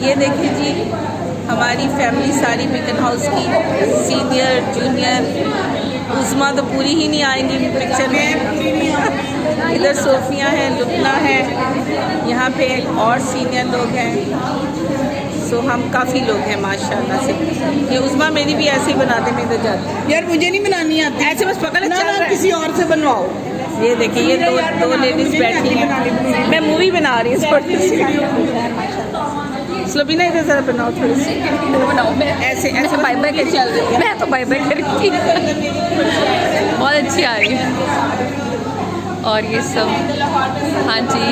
ये देखिए जी, हमारी फैमिली सारी बिकन हाउस की, सीनियर जूनियर। उस्मा तो पूरी ही नहीं आएंगी पिक्चर में। इधर सोफिया है, लुबना है, यहाँ पे और सीनियर लोग हैं। सो हम काफ़ी लोग हैं माशाल्लाह से। ये उस्मा मेरी भी ऐसे ही बनाते, मैं इधर जाती। यार मुझे नहीं बनानी आती, ऐसे बस पकड़ ना किसी और से बनवाओ। ये देखिए, ये दो लेडीज बैठी हैं। मैं मूवी बना रही हूँ थोड़ी सी। स्लोबीना इधर ज़रा बनाओ थोड़ी सी, बनाओ। मैं ऐसे ऐसे बाय बाय कर चल रही है। मैं तो बाय बाय करूँगी। बहुत अच्छी आ रही है। और ये सब, हाँ जी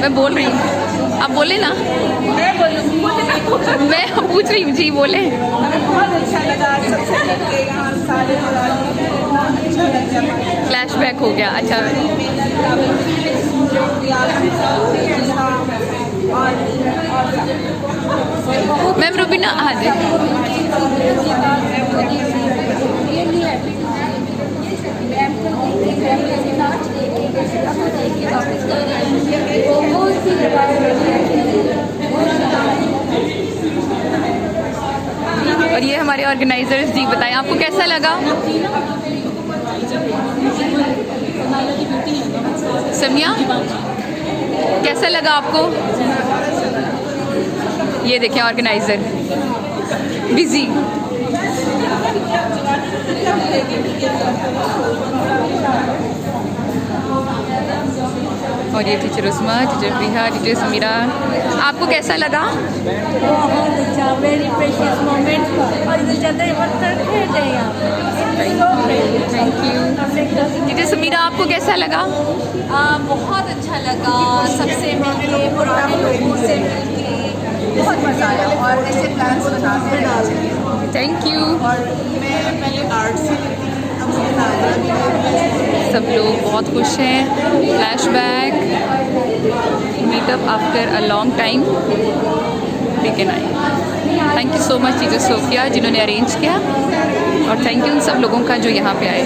मैं बोल रही हूँ, आप बोले ना। मैं पूछ रही हूँ जी, बोले। बहुत अच्छा लगा, सबसे मिलके यहाँ सारे फ्लैशबैक हो गया। अच्छा मैम रुबीना, हाँ जी। और ये हमारे ऑर्गेनाइजर्स जी, बताएं आपको कैसा लगा? समिया, कैसा लगा आपको? ये देखें ऑर्गेनाइजर बिजी। और ये टीचर उस्मा, टीचर प्रिया, टीचर समीरा, आपको कैसा लगा? बहुत अच्छा, वेरी प्रेशियस मोमेंट। और इधर ज़्यादा वर्क करते हैं यहाँ। Thank you. टीचर समीरा, आपको कैसा लगा? बहुत अच्छा लगा, सबसे मिलके, पुराने लोगों से मिलके बहुत मज़ा आया। और ऐसे प्लान्स बनाते हैं। Thank you. और मैं पहले आर्ट से अब मुझे नागरा भी। सब लोग बहुत खुश हैं। Flashback, meetup after a long time, बिकन आई। Thank you so much teacher Sophia जिन्होंने अरेंज किया, और थैंक यू उन सब लोगों का जो यहाँ पे आए।